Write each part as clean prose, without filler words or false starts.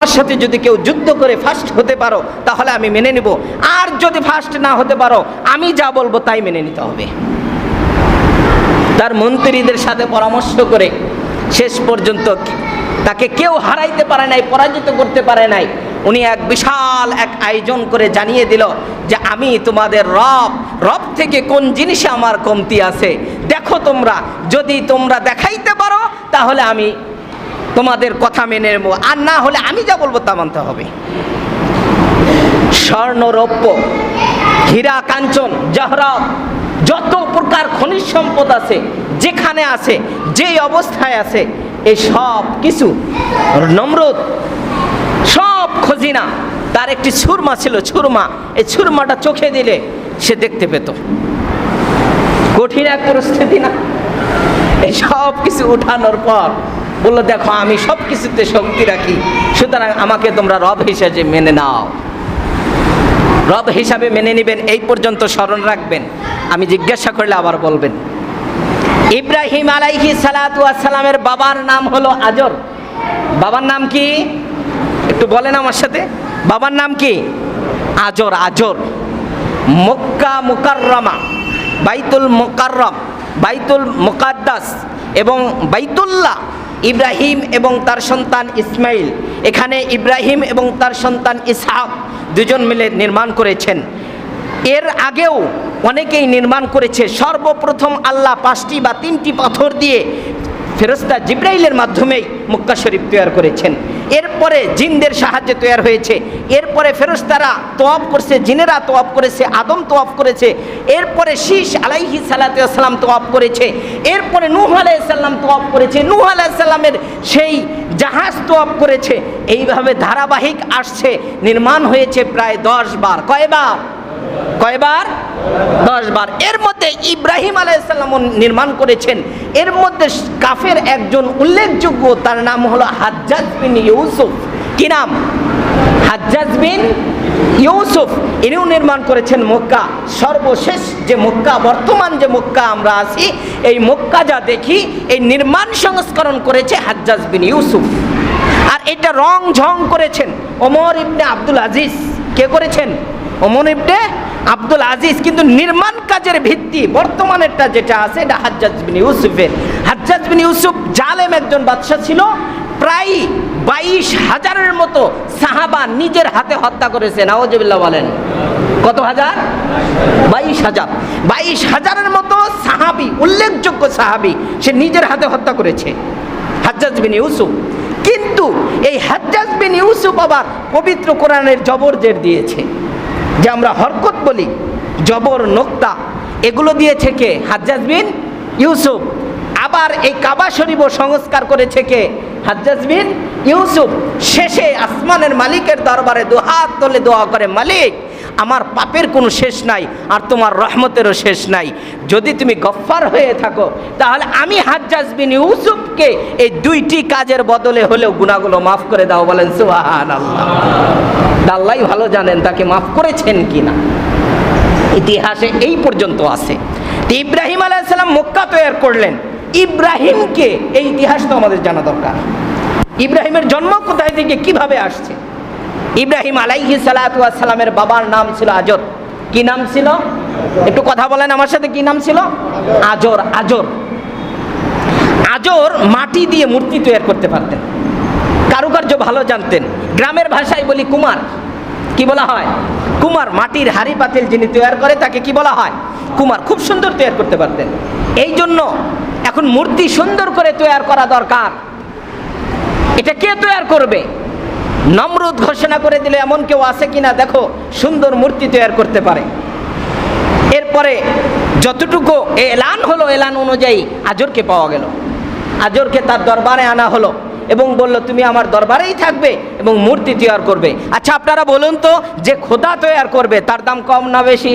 আমার সাথে যদি কেউ যুদ্ধ করে ফার্স্ট হতে পারো তাহলে আমি মেনে নিব, আর যদি ফার্স্ট না হতে পারো আমি যা বলবো তাই মেনে নিতে হবে। তার মন্ত্রীদের সাথে পরামর্শ করে শেষ পর্যন্ত তাকে কেউ হারাইতে পারে নাই, পরাজিত করতে পারে নাই। উনি এক বিশাল এক আয়োজন করে জানিয়ে দিল যে আমি তোমাদের রব থেকে কোন জিনিসে আমার কমতি আছে দেখো, তোমরা যদি তোমরা দেখাইতে পারো তাহলে আমি তোমাদের কথা মেনে নেব, আর না হলে আমি যা বলবো তা মানতে হবে। স্বর্ণ, রৌপ্য, হীরা, কাঞ্চন, জহরত, যত প্রকার খনিজ সম্পদ আছে, যেখানে আছে, যেই অবস্থায় আছে, এই সব কিছু নমরুদ সব খজিনা, তার একটি সুরমা ছিল, সুরমা, এই সুরমাটা চোখে দিলে সে দেখতে পেত। কঠিন এক পরিস্থিতি না? এই সব কিছু উঠানোর পর বললো দেখো আমি সব কিছুতে শক্তি রাখি, সুতরাং আমাকে তোমরা রব হিসেবে মেনে নাও। রব হিসাবে মেনে নেবেন, এই পর্যন্ত স্মরণ রাখবেন। আমি জিজ্ঞাসা করলে আবার বলবেন। ইব্রাহিম আলাইহিস সালাতু ওয়াস সালামের বাবার নাম হলো আজর। বাবার নাম কি একটু বলেন আমার সাথে? বাবার নাম কি? আজর। আজর মক্কা মুকাররমা, বাইতুল মুকাররম, বাইতুল মুকাদ্দাস এবং বাইতুল্লাহ, ইব্রাহিম এবং তার সন্তান ইসমাইল, এখানে ইব্রাহিম এবং তার সন্তান ইসহাক দুজন মিলে নির্মাণ করেছেন। এর আগেও অনেকেই নির্মাণ করেছে। সর্বপ্রথম আল্লাহ 5টি বা 3টি পাথর দিয়ে ফেরেশতা জিবরাইলের মাধ্যমেই মক্কা শরীফ তৈরি করেছেন। এরপরে জিনদের সাহায্যে তৈরি হয়েছে। এরপরে ফেরেশতারা তওয়াফ করছে, জিনেরা তওয়াফ করেছে, আদম তওয়াফ করেছে। এরপরে শীশ আলাইহিস সালাতু ওয়াস সালাম তওয়াফ করেছে। এরপরে নূহ আলাইহিস সালাম তওয়াফ করেছে। নূহ আলাইহিস সালামের সেই জাহাজ তওয়াফ করেছে। এইভাবে ধারাবাহিক আসছে, নির্মাণ হয়েছে প্রায় 10 বার। কয়বার? 10 বার। এর মধ্যে ইব্রাহিম আলাইহিস সালাম নির্মাণ করেছেন। এর মধ্যে কাফের একজন উল্লেখযোগ্য, তার নাম হলো হাজ্জাজ বিন ইউসুফ। কি নাম? হাজ্জাজ বিন ইউসুফ। ইনিও নির্মাণ করেছেন মক্কা। সর্বশেষ যে মক্কা, বর্তমান যে মক্কা আমরা আছি, এই মক্কা যা দেখি, এই নির্মাণ সংস্করণ করেছে হাজ্জাজ বিন ইউসুফ। আর এটা রং ঝং করেছেন ওমর ইবনে আব্দুল আজিজ। কে করেছেন? ওমর ইবনে আব্দুল আজিজ। কিন্তু নির্মাণ কাজের ভিত্তি বর্তমানেরটা যেটা আছে, এটা হাজ্জাজ বিন ইউসুফের। হাজ্জাজ বিন ইউসুফ জালেম একজন বাদশা ছিল। প্রায় 22,000-এর মতো সাহাবা নিজের হাতে হত্যা করেছে। নাউজুবিল্লাহ বলেন। কত হাজার? 22,000। 22,000-এর মতো সাহাবী, উল্লেখযোগ্য সাহাবী, সে নিজের হাতে হত্যা করেছে, হাজ্জাজ বিন ইউসুফ। কিন্তু এই হাজ্জাজ বিন ইউসুফ আবার পবিত্র কোরআনের জবর জের দিয়েছে, যে আমরা হরকত বলি, জবর, নোক্তা, এগুলো দিয়েছে কে? হাজ্জাজ বিন ইউসুফ। আবার এই কাবা শরীফও সংস্কার করেছে কে? হাজ্জাজ বিন ইউসুফ। শেষে আসমানের মালিকের দরবারে দুহাত তুলে দোয়া করে, মালিক আমার পাপের কোনো শেষ নাই, আর তোমার রহমতেরও শেষ নাই। যদি তুমি গফফার হয়ে থাকো তাহলে আমি হাজ্জাজ বিন ইউসুফকে এই 2টি কাজের বদলে হলেও গুনাহগুলো মাফ করে দাও। বলেন সুবহানাল্লাহ। আল্লাহ ভালো জানেন তাকে মাফ করেছেন কিনা। ইতিহাসে এই পর্যন্ত আছে। ইব্রাহিম আলাইহিস সালাম মক্কা তৈরি করলেন। ইব্রাহিমকে, এই ইতিহাস তো আমাদের জানা দরকার। ইব্রাহিমের জন্ম কোথায় থেকে, কিভাবে আসছে? ইব্রাহিম আলাইহিস সালাতু ওয়াস সালামের বাবার নাম ছিল আজর। কি নাম ছিল? একটু কথা বলেন আমার সাথে, কি নাম ছিল? আজর। আজর আজর মাটি দিয়ে মূর্তি তৈরি করতে পারতেন, কারুকার্য ভালো জানতেন। গ্রামের ভাষায় বলি কুমার। কি বলা হয়? কুমার। মাটির হাড়ি পাতিল যিনি তৈরি করে তাকে কি বলা হয়? কুমার। খুব সুন্দর তৈরি করতে পারতেন। এই জন্য এখন মূর্তি সুন্দর করে তৈরি করা দরকার। এটা কে তৈরি করবে? নমরুদ ঘোষণা করে দিলে এমন কেউ আছে কিনা দেখো সুন্দর মূর্তি তৈরি করতে পারে। এরপরে যতটুকু এলান হলো, এলান অনুযায়ী আজরকে পাওয়া গেল। আজরকে তার দরবারে আনা হলো এবং বলল তুমি আমার দরবারেই থাকবে এবং মূর্তি তৈরি করবে। আচ্ছা আপনারা বলুন তো, যে খোদা তৈরি করবে তার দাম কম না বেশি?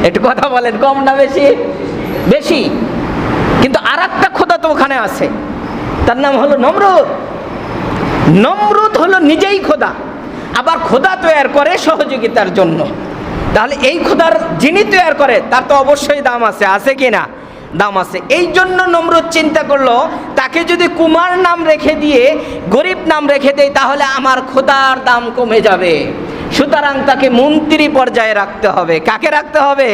একটু কথা বলেন, কম না বেশি? বেশি। কিন্তু আর একটা খোদা তো ওখানে আছে, তার নাম হলো নমরুদ। নমরুদ হলো নিজেই খোদা, আবার খোদা তৈরি করে সহযোগিতার জন্য। তাহলে এই খোদার যিনি তৈরি করে তার তো অবশ্যই দাম আছে, আছে কি না? দাম আছে। এই জন্য নমরুদ চিন্তা করলো তাকে যদি কুমার নাম রেখে দিয়ে গরিব নাম রেখে দেয় তাহলে আমার খোদার দাম কমে যাবে, সুতরাং তাকে মন্ত্রী পর্যায়ে রাখতে হবে। কাকে রাখতে হবে?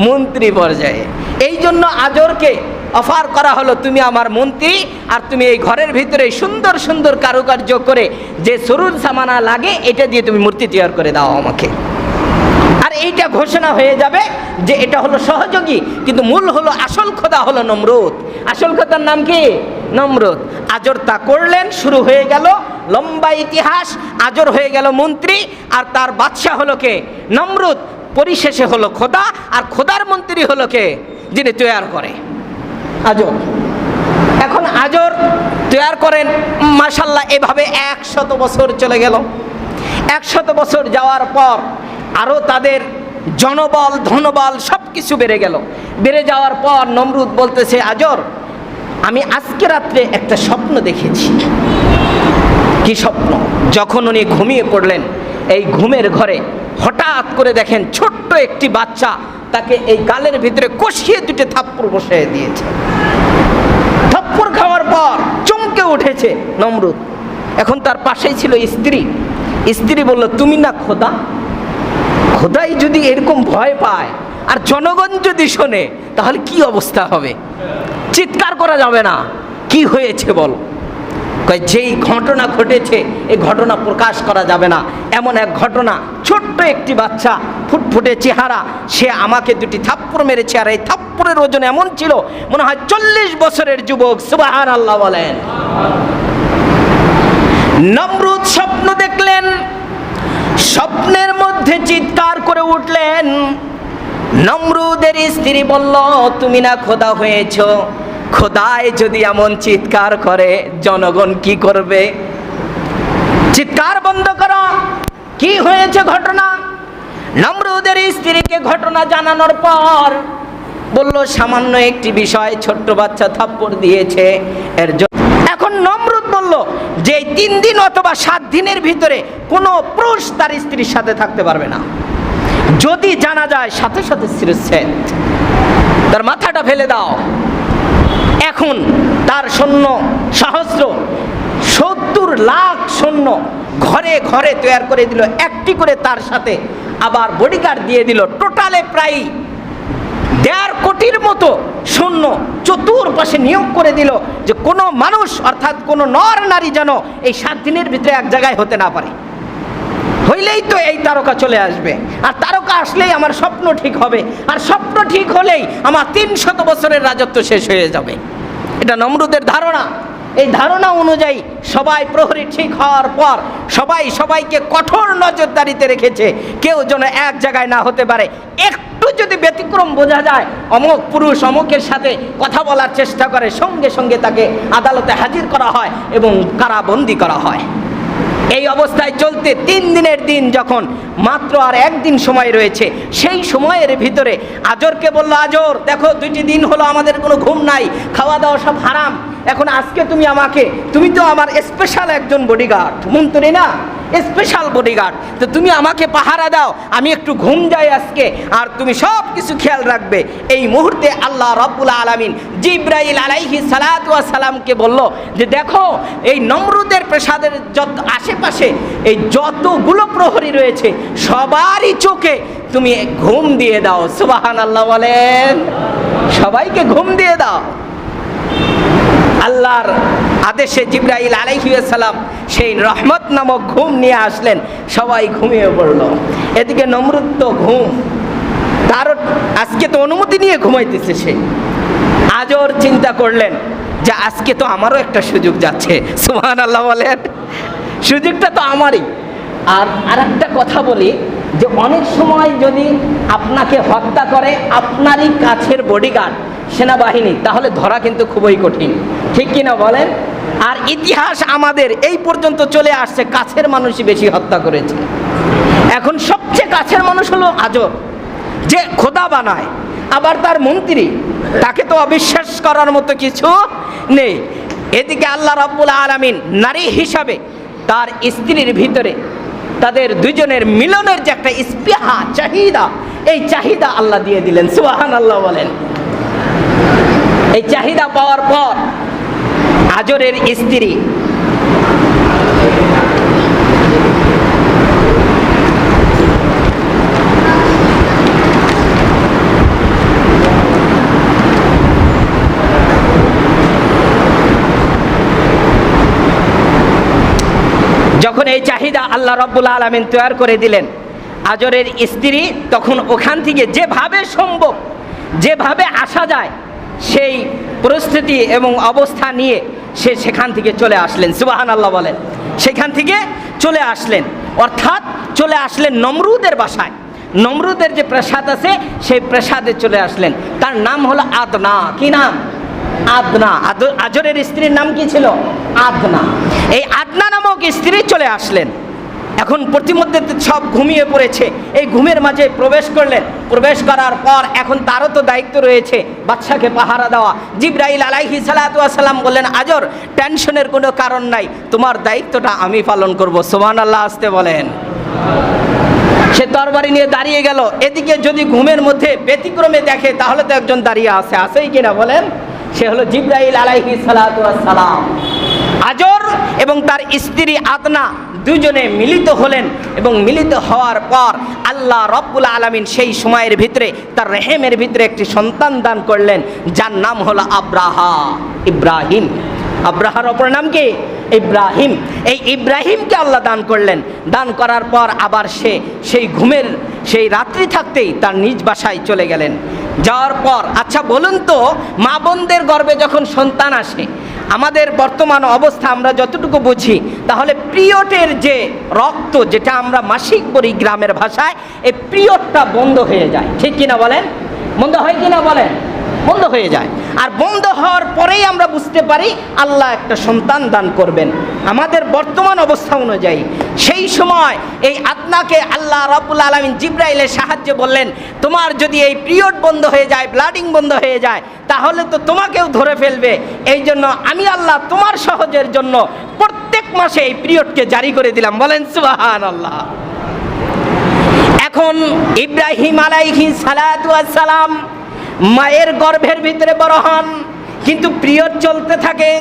মন্ত্রী পর্যায়ে। এই জন্য আজরকে অফার করা হলো, তুমি আমার মন্ত্রী, আর তুমি এই ঘরের ভিতরে সুন্দর সুন্দর কারুকার্য করে যে সরুর সামানা লাগে এটা দিয়ে তুমি মূর্তি তৈরি করে দাও আমাকে। আর এইটা ঘোষণা হয়ে যাবে যে এটা হলো সহযোগী, কিন্তু মূল হলো আসল খোদা হলো নমরুদ। আসল খোদার নাম কি? নমরুদ। আজর তা করলেন, শুরু হয়ে গেল লম্বা ইতিহাস। আজর হয়ে গেল মন্ত্রী, আর তার বাদশা হলো কে? নমরুদ। পরিশেষে হলো খোদা, আর খোদার মন্ত্রী হলো কে? যিনি তৈরি করে, আজর। এখন আজর তৈরি করেন, মাশাআল্লাহ। এভাবে 100 বছর চলে গেল। 100 বছর যাওয়ার পর আরও তাদের জনবল ধনবল সব কিছু বেড়ে গেল। বেড়ে যাওয়ার পর নমরুদ বলতেছে, আজর, আমি আজকে রাত্রে একটা স্বপ্ন দেখেছি। কি স্বপ্ন? যখন উনি ঘুমিয়ে পড়লেন, এই ঘুমের ঘরে হঠাৎ করে দেখেন ছোট্ট একটি বাচ্চা তাকে এই গালের ভিতরে কষিয়ে 2টে থাপ্পড় বসিয়ে দিয়েছে। থাপ্পড় খাওয়ার পর চমকে উঠেছে নমরুদ। এখন তার পাশেই ছিল স্ত্রী। স্ত্রী বলল, তুমি না খোদা? খোদাই যদি এরকম ভয় পায় আর জনগণ যদি শোনে তাহলে কি অবস্থা হবে? চিৎকার করা যাবে না। কি হয়েছে বল? যেই ঘটনা ঘটেছে এই ঘটনা প্রকাশ করা যাবে না। এমন এক ঘটনা, ছোট্ট একটি বাচ্চা, ফুটফুটে চেহারা, সে আমাকে 2টি থাপ্পড় মেরেছে, আর এই থাপ্পড়ের ওজন এমন ছিল মনে হয় 40 বছরের যুবক। সুবহানাল্লাহ বলেন। নমরুদ স্বপ্ন দেখলেন, স্বপ্নের মধ্যে চিৎকার করে উঠলেন। নমরুদের স্ত্রী বলল, তুমি না খোদা হয়েছ? খোদায় যদি এমন চিৎকার করে জনগণ কি করবে? চিৎকার বন্ধ করো। কি হয়েছে ঘটনা? নমরুদের স্ত্রীকে ঘটনা জানানোর পর বলল, সামান্য একটি বিষয়, ছোট্ট বাচ্চা থাপ্পড় দিয়েছে এর জন্য। এখন নমরুদ বলল যে 3 দিন অথবা 7 দিনের ভিতরে কোনো পুরুষ তার স্ত্রীর সাথে থাকতে পারবে না। যদি জানা যায় সাথে সাথে শিরচ্ছেদ, তার মাথাটা ফেলে দাও। এখন তার সৈন্য সহস্র, 70 লাখ সৈন্য ঘরে ঘরে তৈরি করে দিল, একটি করে তার সাথে আবার বডিগার্ড দিয়ে দিল। টোটালে প্রায় 1.5 কোটির মতো সৈন্য চতুর্পাশে নিয়োগ করে দিল, যে কোনো মানুষ অর্থাৎ কোনো নর নারী যেন এই 7 দিনের ভিতরে এক জায়গায় হতে না পারে। হইলেই তো এই তারকা চলে আসবে, আর তারকা আসলেই আমার স্বপ্ন ঠিক হবে, আর স্বপ্ন ঠিক হলেই আমার 300 বছরের রাজত্ব শেষ হয়ে যাবে। এটা নমরুদের ধারণা। এই ধারণা অনুযায়ী সবাই প্রহরী ঠিক হওয়ার পর সবাই সবাইকে কঠোর নজরদারিতে রেখেছে, কেউ যেন এক জায়গায় না হতে পারে। একটু যদি ব্যতিক্রম বোঝা যায়, অমুক পুরুষ অমুকের সাথে কথা বলার চেষ্টা করে, সঙ্গে সঙ্গে তাকে আদালতে হাজির করা হয় এবং কারাবন্দি করা হয়। এই অবস্থায় চলতে 3 দিনের দিন যখন মাত্র আর 1 দিন সময় রয়েছে, সেই সময়ের ভিতরে আজরকে বলল, আজর দেখো 2টি দিন হলো আমাদের কোনো ঘুম নাই, খাওয়া দাওয়া সব হারাম। এখন আজকে তুমি তো আমার স্পেশাল একজন বডিগার্ড, মন্ত্রী না, স্পেশাল বডিগার্ড, তো তুমি আমাকে পাহারা দাও, আমি একটু ঘুম যাই আজকে, আর তুমি সব কিছু খেয়াল রাখবে। এই মুহূর্তে আল্লাহ রাব্বুল আলামিন জিবরাইল আলাইহিস সালাতু ওয়াস সালামকে বলল যে দেখো এই নমরুদের প্রাসাদের যত আশেপাশে এই যতগুলো প্রহরী রয়েছে সবারই চোখে তুমি ঘুম দিয়ে দাও। সুবহানাল্লাহ বলেন। সবাইকে ঘুম দিয়ে দাও। আল্লাহর আদেশে জিবরাইল আলাইহিস সালাম সেই রহমত নামক ঘুম নিয়ে আসলেন, সবাই ঘুমিয়ে পড়ল। এদিকে নমরুদ তো ঘুম, তার আজকে তো অনুমতি নিয়ে ঘুমাইতেছে সে। আজর চিন্তা করলেন যে আজকে তো আমারও একটা সুযোগ যাচ্ছে। সুবহানাল্লাহ বলেন। সুযোগটা তো আমারই। আর আরেকটা কথা বলি যে অনেক সময় যদি আপনাকে হত্যা করে আপনারই কাছের বডিগার্ড সেনাবাহিনী, তাহলে ধরা কিন্তু খুবই কঠিন, ঠিক কিনা বলেন? আর ইতিহাস আমাদের এই পর্যন্ত চলে আসছে কাছের মানুষই বেশি হত্যা করেছে। এখন সবচেয়ে কাছের মানুষ হলো আজর, যে খোদা বানায়, আবার তার মন্ত্রী, তাকে তো অবিশ্বাস করার মতো কিছু নেই। এদিকে আল্লাহ রাব্বুল আলামিন নারী হিসাবে তার স্ত্রীর ভিতরে তাদের দুজনের মিলনের যে একটা স্পৃহা, চাহিদা, এই চাহিদা আল্লাহ দিয়ে দিলেন। সুবহানাল্লাহ বলেন। এই চাহিদা পাওয়ার পর আজরের স্ত্রী যখন এই চাহিদা আল্লাহ রাব্বুল আলামিন তৈরি করে দিলেন, আজরের স্ত্রী তখন ওখান থেকে যেভাবে সম্ভব, যেভাবে আসা যায় সেই পরিস্থিতি এবং অবস্থা নিয়ে সে সেখান থেকে চলে আসলেন। সুবহানাল্লাহ বলেন। সেখান থেকে চলে আসলেন, অর্থাৎ চলে আসলেন নমরুদের বাসায়। নমরুদের যে প্রাসাদ আছে সেই প্রাসাদে চলে আসলেন। তার নাম হলো আদনা। কি নাম? আদনা। আজরের স্ত্রীর নাম কি ছিল? আদনা। এই আদনা নামক স্ত্রী চলে আসলেন। এখন প্রতিমধ্যে সব ঘুমিয়ে পড়েছে, এই ঘুমের মাঝে প্রবেশ করলেন। প্রবেশ করার পর এখন তারও তো দায়িত্ব রয়েছে বাদশাকে পাহারা দেওয়া। জিবরাইল আলাইহিস সালাতু ওয়াস সালাম বললেন, আজর টেনশনের কোনো কারণ নাই, তোমার দায়িত্বটা আমি পালন করব। সুবহানাল্লাহ আসতে বলেন। সে তরবারি নিয়ে দাঁড়িয়ে গেল। এদিকে যদি ঘুমের মধ্যে ব্যতিক্রমে দেখে তাহলে তো একজন দাঁড়িয়ে আছে, আছেই কিনা বলেন? সে হলো জিবরাইল আলাইহিস সালাতু ওয়াস সালাম। আজর এবং তার স্ত্রী আদনা দুজনে মিলিত হলেন এবং মিলিত হওয়ার পর আল্লাহ রাব্বুল আলামিন সেই সময়ের ভিতরে তার রেহেমের ভিতরে একটি সন্তান দান করলেন, যার নাম হলো ইব্রাহিম। আব্রাহার অপর নাম কি? ইব্রাহিম। এই ইব্রাহিমকে আল্লাহ দান করলেন। দান করার পর আবার সেই ঘুমের সেই রাত্রি থাকতেই তার নিজ বাসায় চলে গেলেন। যাওয়ার পর আচ্ছা বলুন তো, মা বোনদের গর্ভে যখন সন্তান আসে, আমাদের বর্তমান অবস্থা আমরা যতটুকু বুঝি, তাহলে পিরিয়ডের যে রক্ত যেটা আমরা মাসিক বলি গ্রামের ভাষায়, এই পিরিয়ডটা বন্ধ হয়ে যায়। ঠিক কিনা বলেন? বন্ধ হয় কিনা বলেন? বন্ধ হয়ে যায়। আর বন্ধ হওয়ার পরেই আমরা বুঝতে পারি আল্লাহ একটা সন্তান দান করবেন। আমাদের বর্তমান অবস্থা অনুযায়ী সেই সময় এই আদনাকে আল্লাহ রাব্বুল আলামিন জিবরাইলের সাহায্যে বললেন, তোমার যদি এই পিরিয়ড বন্ধ হয়ে যায়, ব্লাডিং বন্ধ হয়ে যায়, তাহলে তো তোমাকেও ধরে ফেলবে। এই জন্য আমি আল্লাহ তোমার সহজের জন্য প্রত্যেক মাসে এই পিরিয়ডকে জারি করে দিলাম। বলেন সুবহানাল্লাহ। এখন ইব্রাহিম আলাইহিস সালাতু ওয়াস সালাম মায়ের গর্ভের ভিতরে বড় হন, কিন্তু পিরিয়ড চলতে থাকে।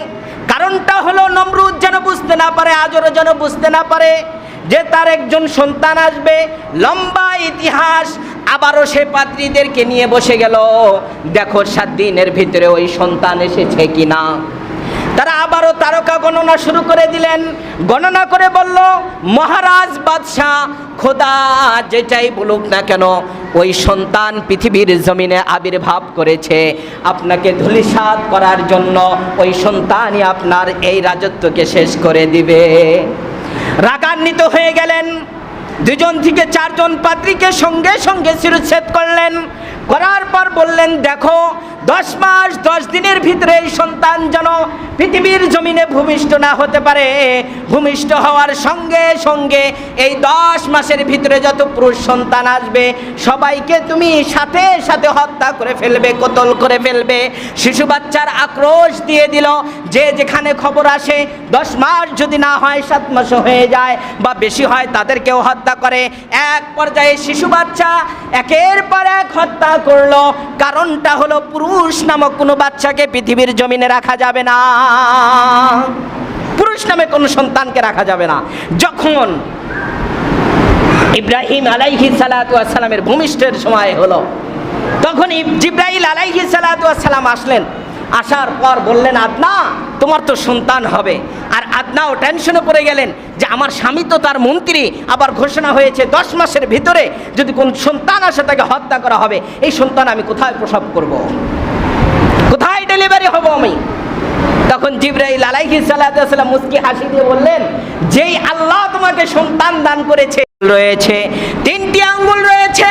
কারণটা হলো নমরুদ যেন বুঝতে না পারে, আজরও যেন বুঝতে না পারে যে তার একজন সন্তান আসবে। লম্বা ইতিহাস। আবারও সে পাত্রীদেরকে নিয়ে বসে গেল, দেখো 7 দিনের ভিতরে ওই সন্তান এসেছে কিনা। তারা আবারও তারকা গণনা শুরু করে দিলেন। গণনা করে বলল, মহারাজ বাদশাহ খোদা যেটাই বলুক না কেন, ওই সন্তান পৃথিবীর জমিনে আবির্ভাব করেছে আপনাকে ধূলিসাৎ করার জন্য। ওই সন্তানই আপনার এই রাজত্বকে শেষ করে দিবে। রাগান্বিত হয়ে গেলেন। 2 থেকে 4 জন পাত্রীকে সঙ্গে সঙ্গে শিরচ্ছেদ করলেন। করার পর বললেন, দেখো 10 মাস 10 দিনের ভিতরে এই সন্তান যেন পৃথিবীর জমিনে ভূমিষ্ঠ না হতে পারে। ভূমিষ্ঠ হওয়ার সঙ্গে সঙ্গে এই 10 মাসের ভিতরে যত পুরুষ সন্তান আসবে সবাইকে তুমি সাথে সাথে হত্যা করে ফেলবে, কতল করে ফেলবে। শিশু বাচ্চার আক্রোশ দিয়ে দিল। যে যেখানে খবর আসে 10 মাস যদি না হয় 7 মাস হয়ে যায় বা বেশি হয়, তাদেরকেও হত্যা করে। এক পর্যায়ে শিশু বাচ্চা একের পর এক হত্যা করলো। কারণটা হলো পুরুষ নামক কোনো বাচ্চাকে পৃথিবীর জমিনে রাখা যাবে না। পুরুষ নামে কোনো সন্তানকে রাখা যাবে না। যখন ইব্রাহিম আলাইহিস সালাতু ওয়াস সালামের ভূমিষ্ঠের সময় হলো, তখন জিবরাইল আলাইহিস সালাতু ওয়াস সালাম আসলেন। আসার পর বললেন, আদনা তোমার তো সন্তান হবে। আর আদনাও টেনশনে পড়ে গেলেন যে আমার স্বামী তো তার মন্ত্রী, আবার ঘোষণা হয়েছে 10 মাসের ভিতরে যদি কোন সন্তান আসে তাকে হত্যা করা হবে। এই সন্তান আমি কোথায় প্রসব করব, কোথায় ডেলিভারি হব আমি? তখন জিবরাইল আলাইহিস সালাতু ওয়াস সালাম মুস্কি হাসি দিয়ে বললেন, যেই আল্লাহ তোমাকে সন্তান দান করেছে, রয়েছে 3টি আঙ্গুল রয়েছে,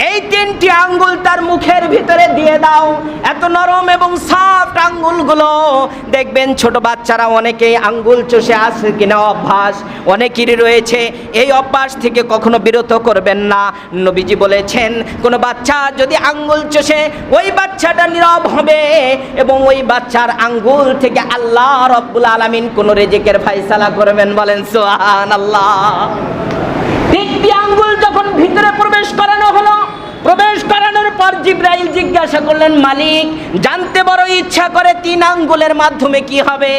এই 3টি আঙ্গুল তার মুখের ভিতরে দিয়ে দাও। এত নরম এবং সফট আঙ্গুলগুলো, দেখবেন ছোট বাচ্চারা অনেকেই আঙ্গুল চষে আছে কিনা অভ্যাস অনেকেরই রয়েছে। এই অভ্যাস থেকে কখনো বিরত করবেন না। নবীজি বলেছেন, কোনো বাচ্চা যদি আঙ্গুল চষে ওই বাচ্চাটা নীরব হবে এবং ওই বাচ্চার আঙ্গুল থেকে আল্লাহ রাব্বুল আলামিন কোন রিজিকের ফয়সালা করবেন। বলেন সুবহানাল্লাহ। 3টি আঙ্গুল যখন ভিতরে প্রবেশ করানো হলো, প্রবেশ করানোর পর এবার জিব্রাইল জিজ্ঞাসা করলেন, মালিক জানতে বড় ইচ্ছা করে 3 আঙ্গুলের মাধ্যমে কি হবে?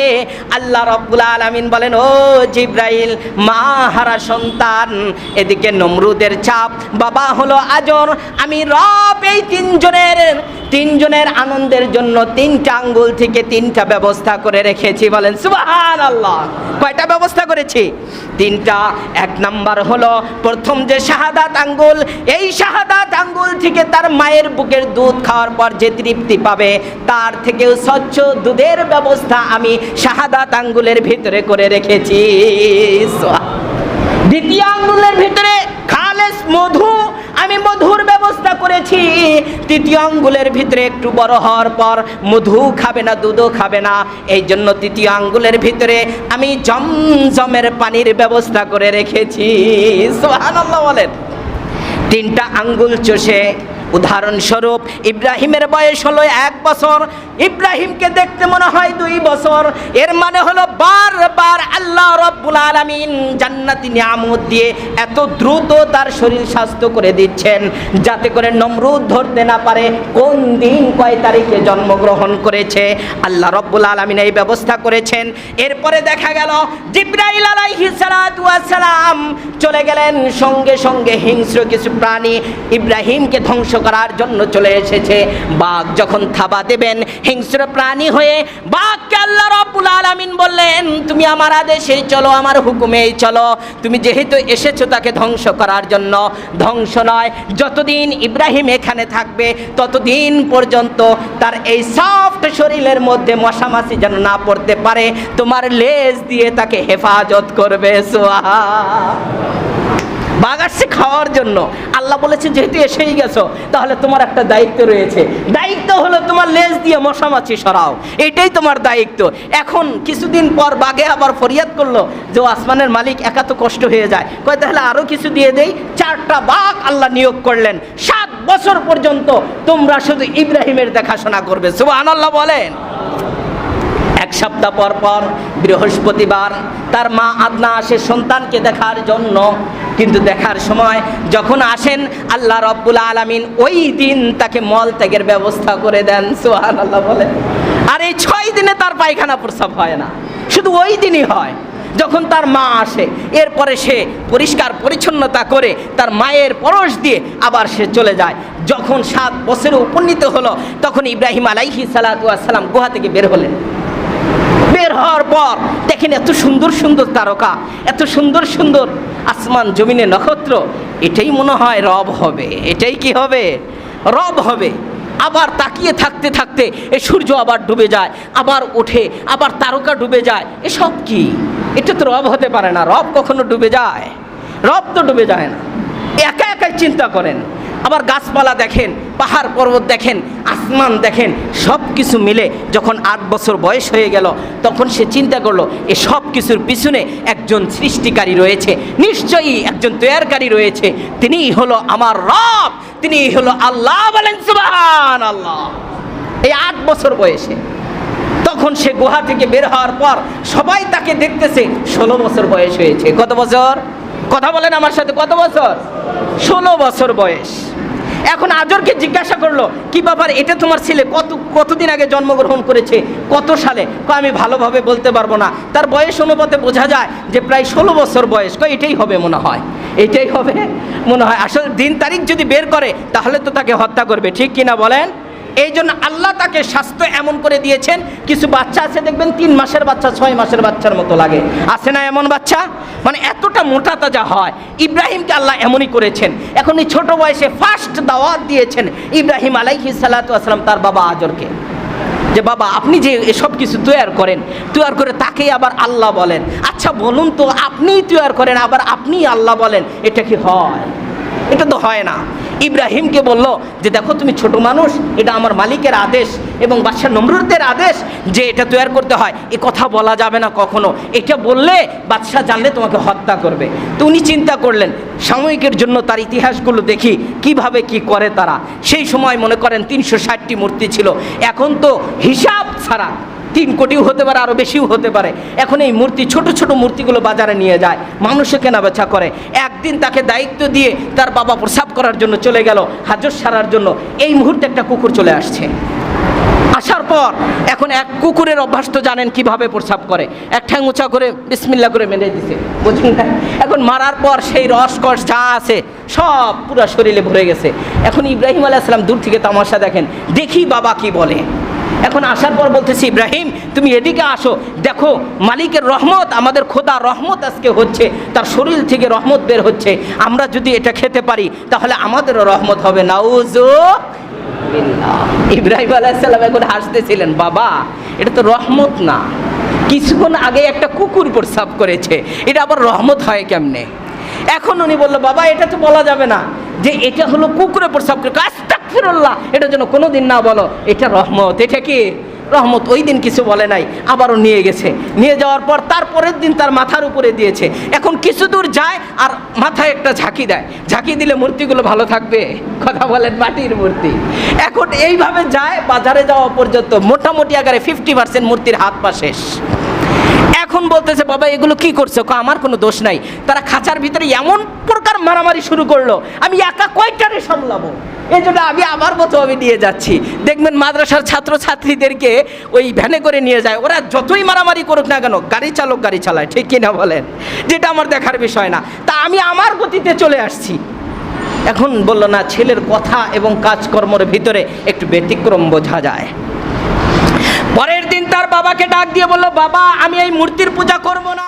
আল্লাহ রাব্বুল আলামিন বলেন, ও জিব্রাইল, মা হারা সন্তান, এদিকে নমরুদের চাপ, বাবা হলো আজর, আমি রব এই তিনজনের আনন্দের জন্য 3টা আঙ্গুল থেকে 3টা ব্যবস্থা করে রেখেছি। বলেন সুবহানাল্লাহ। কয়টা ব্যবস্থা করেছি? 3টা। 1 নাম্বার হলো প্রথম যে শাহাদাত আঙ্গুল, এই শাহাদাত আঙ্গুল থেকে তার মায়ের বুকের দুধ খাওয়ার পর যে তৃপ্তি পাবে, তার থেকেও স্বচ্ছ দুধের ব্যবস্থা আমি শাহাদাত আঙ্গুলের ভিতরে করে রেখেছি। 2য় আঙ্গুলের ভিতরে খালেস মধু, আমি মধুর ব্যবস্থা করেছি। 3য় আঙ্গুলের ভিতরে একটু বড় হওয়ার পর মধু খাবে না, দুধও খাবে না, এই জন্য 3য় আঙ্গুলের ভিতরে আমি জমজমের পানির ব্যবস্থা করে রেখেছি। সুবহানাল্লাহ বলেন। 3টা আঙ্গুল চষে, উদাহরণস্বরূপ ইব্রাহিমের বয়স হলো 1 বছর, ইব্রাহিমকে দেখতে মনে হয় 2 বছর। এর মানে হলো বারবার আল্লাহ রাব্বুল আলামিন জান্নাতি নিয়ামত দিয়ে এত দ্রুত তার শরীর স্বাস্থ্য করে দিচ্ছেন, যাতে করে নমরুদ ধরতে না পারে কোন দিন কয় তারিখে জন্মগ্রহণ করেছে। আল্লাহ রাব্বুল আলামিন এই ব্যবস্থা করেছেন। এরপরে দেখা গেল জিবরাইল আলাইহিস সালাতু ওয়াস সালাম চলে গেলেন, সঙ্গে সঙ্গে হিংস্র কিছু প্রাণী ইব্রাহিমকে ধ্বংস করার জন্য চলে এসেছে। বাঘ যখন থাবা দেবেন হিংস্র প্রাণী হয়ে, বাঘকে আল্লাহ রাব্বুল আলামিন বললেন, তুমি আমার আদেশেই চলো, আমার হুকুমেই চলো, তুমি যেহেতু এসেছো তাকে ধ্বংস করার জন্য, ধ্বংস নয়, যতদিন ইব্রাহিম এখানে থাকবে ততদিন পর্যন্ত তার এই সফট শরীরের মধ্যে মশা মাছি যেন না পড়তে পারে, তোমার লেজ দিয়ে তাকে হেফাজত করবে। সুবহান। বাঘ আসছে খাওয়ার জন্য, আল্লাহ বলেছে যেহেতু এসেই গেছো তাহলে তোমার একটা দায়িত্ব রয়েছে, দায়িত্ব হলো তোমার লেজ দিয়ে মশা মাছি সরাও, এটাই তোমার দায়িত্ব। এখন কিছুদিন পর বাঘে আবার ফরিয়াদ করলো যে আসমানের মালিক, একা তো কষ্ট হয়ে যায়, কয় তাহলে আরো কিছু দিয়ে দেই। 4টা বাঘ আল্লাহ নিয়োগ করলেন, 7 বছর পর্যন্ত তোমরা শুধু ইব্রাহিমের দেখাশোনা করবে। সুবহানাল্লাহ বলেন। 1 সপ্তাহ পর পর বৃহস্পতিবার তার মা আদনা আসে সন্তানকে দেখার জন্য, কিন্তু দেখার সময় যখন আসেন আল্লাহ রাব্বুল আলামিন ওই দিন তাকে মল ত্যাগের ব্যবস্থা করে দেন। সুবহানাল্লাহ বলেন। আর এই 6 দিনে তার পায়খানা প্রস্রাব হয় না, শুধু ওই দিনই হয় যখন তার মা আসে। এরপরে সে পরিষ্কার পরিচ্ছন্নতা করে তার মায়ের পরশ দিয়ে আবার সে চলে যায়। যখন 7 বছরে উপনীত হলো তখন ইব্রাহিম আলাইহিস সালাতু ওয়াস সালাম গুহা থেকে বের হলেন। বের হওয়ার পর দেখেন এত সুন্দর সুন্দর তারকা, এত সুন্দর সুন্দর আসমান জমিনে নক্ষত্র, এটাই মনে হয় রব হবে, এটাই কি হবে? রব হবে। আবার তাকিয়ে থাকতে থাকতে এই সূর্য আবার ডুবে যায়, আবার ওঠে, আবার তারকা ডুবে যায়, এসব কি? এটা তো রব হতে পারে না। রব কখনো ডুবে যায়? রব তো ডুবে যায় না। একা একাই চিন্তা করেন। আবার গাছপালা দেখেন, পাহাড় পর্বত দেখেন, আসমান দেখেন, সব কিছু মিলে যখন 8 বছর বয়স হয়ে গেল তখন সে চিন্তা করলো এ সব কিছুর পিছনে একজন সৃষ্টিকারী রয়েছে, নিশ্চয়ই একজন তৈয়ারকারী রয়েছে, তিনিই হলো আমার রব, তিনিই হলো আল্লাহ। বলেন সুবহানাল্লাহ। এই 8 বছর বয়সে তখন সে গুহা থেকে বের হওয়ার পর সবাই তাকে দেখতেছে। 16 বছর বয়স হয়েছে। কত বছর? কথা বলেন আমার সাথে, কত বছর? 16 বছর বয়স। এখন আজরকে জিজ্ঞাসা করলো, কি ব্যাপার, এটা তোমার ছেলে কতদিন আগে জন্মগ্রহণ করেছে, কত সালে? আমি ভালোভাবে বলতে পারবো না, তার বয়স অনুপাতে বোঝা যায় যে প্রায় 16 বছর বয়স। এটাই হবে মনে হয়, এটাই হবে মনে হয়। আসলে দিন তারিখ যদি বের করে তাহলে তো তাকে হত্যা করবে, ঠিক কিনা বলেন? এই জন্য আল্লাহ তাকে স্বাস্থ্য এমন করে দিয়েছেন। কিছু বাচ্চা আছে দেখবেন 3 মাসের বাচ্চা 6 মাসের বাচ্চার মতো লাগে, আছে না এমন বাচ্চা? মানে এতটা মোটা তাজা হয়। ইব্রাহিমকে আল্লাহ এমনই করেছেন। এখন এই ছোট বয়সে ফার্স্ট দাওয়াত দিয়েছেন ইব্রাহিম আলাইহিস সালাতু ওয়াস সালাম তার বাবা আজরকে, যে বাবা আপনি যে এসব কিছু তৈরি করেন, তৈরি করে তাকেই আবার আল্লাহ বলেন। আচ্ছা বলুন তো, আপনিই তৈরি করেন আবার আপনিই আল্লাহ বলেন, এটা কি হয়? এটা তো হয় না। ইব্রাহিমকে বলল যে দেখো তুমি ছোট মানুষ, এটা আমার মালিকের আদেশ এবং বাদশা নমরুদের আদেশ যে এটা তৈরি করতে হয়, এ কথা বলা যাবে না কখনো, এটা বললে বাদশা জানলে তোমাকে হত্যা করবে। তো উনি চিন্তা করলেন, সাময়িকের জন্য তার ইতিহাসগুলো দেখি কিভাবে কি করে তারা। সেই সময় মনে করেন 360টি মূর্তি ছিল, এখন তো হিসাব ছাড়া 3 কোটিও হতে পারে, আরও বেশিও হতে পারে। এখন এই মূর্তি, ছোট ছোট মূর্তিগুলো বাজারে নিয়ে যায়, মানুষে কেনা বেচা করে। একদিন তাকে দায়িত্ব দিয়ে তার বাবা প্রসাব করার জন্য চলে গেল, হাজত সারার জন্য। এই মুহূর্তে একটা কুকুর চলে আসছে। আসার পর এখন এক কুকুরের অভ্যাস তো জানেন কিভাবে প্রসাব করে, এক ঠ্যাং উঁচা করে বিসমিল্লা করে মেরে দিছে, বুঝলেন না? এখন মারার পর সেই রসকস যা আছে সব পুরো শরীরে ভরে গেছে। এখন ইব্রাহিম আলাইহিস সালাম দূর থেকে তামাশা দেখেন, দেখি বাবা কি বলে। এখন আসার পর বলতেছি, ইব্রাহিম তুমি এদিকে আসো, দেখো মালিকের রহমত, আমাদের খোদা রহমত আজকে হচ্ছে, তার শরীর থেকে রহমত বের হচ্ছে। আমরা যদি এটা খেতে পারি তাহলে আমাদেরও রহমত হবে। নাউজুবিল্লাহ। ইব্রাহিম আলাইহিস সালাম এখন হাসতেছিলেন, বাবা এটা তো রহমত না, কিছুক্ষণ আগে একটা কুকুর প্রসাব করেছে, এটা আবার রহমত হয় কেমনে? এখন উনি বললো, বাবা এটা তো বলা যাবে না যে এটা হলো কুকুরে প্রসাব করে, আস্তাগফিরুল্লাহ, এটা যেন কোনোদিন না বলো, এটা রহমত। এটা কি রহমত? ওই দিন কিছু বলে নাই, আবারও নিয়ে গেছে। নিয়ে যাওয়ার পর তারপরের দিন তার মাথার উপরে দিয়েছে। এখন কিছু দূর যায় আর মাথায় একটা ঝাঁকি দেয়, ঝাঁকি দিলে মূর্তিগুলো ভালো থাকবে? কথা বলেন, মাটির মূর্তি। এখন এইভাবে যায়, বাজারে যাওয়া পর্যন্ত মোটামুটি আকারে 50% মূর্তির হাত পা শেষ। এখন বলতেছে, বাবা এগুলো কি করছো? আমার কোনো দোষ নাই। তারা খাঁচার ভিতরে এমন প্রকার মারামারি শুরু করলো, আমি একা কয়টারে সামলাবো? এই জন্য আমি আমার মতো আমি নিয়ে যাচ্ছি। দেখবেন মাদ্রাসার ছাত্রছাত্রীদেরকে ওই ভ্যানে করে নিয়ে যায়, ওরা যতই মারামারি করুক না কেন, গাড়ি চালক গাড়ি চালায়, ঠিক কিনা বলেন? যেটা আমার দেখার বিষয় না, তা আমি আমার গতিতে চলে আসছি। এখন বললো, না, ছেলের কথা এবং কাজকর্মের ভিতরে একটু ব্যতিক্রম বোঝা যায়। পরের দিন তার বাবাকে ডাক দিয়ে বলল, বাবা আমি এই মূর্তির পূজা করব না।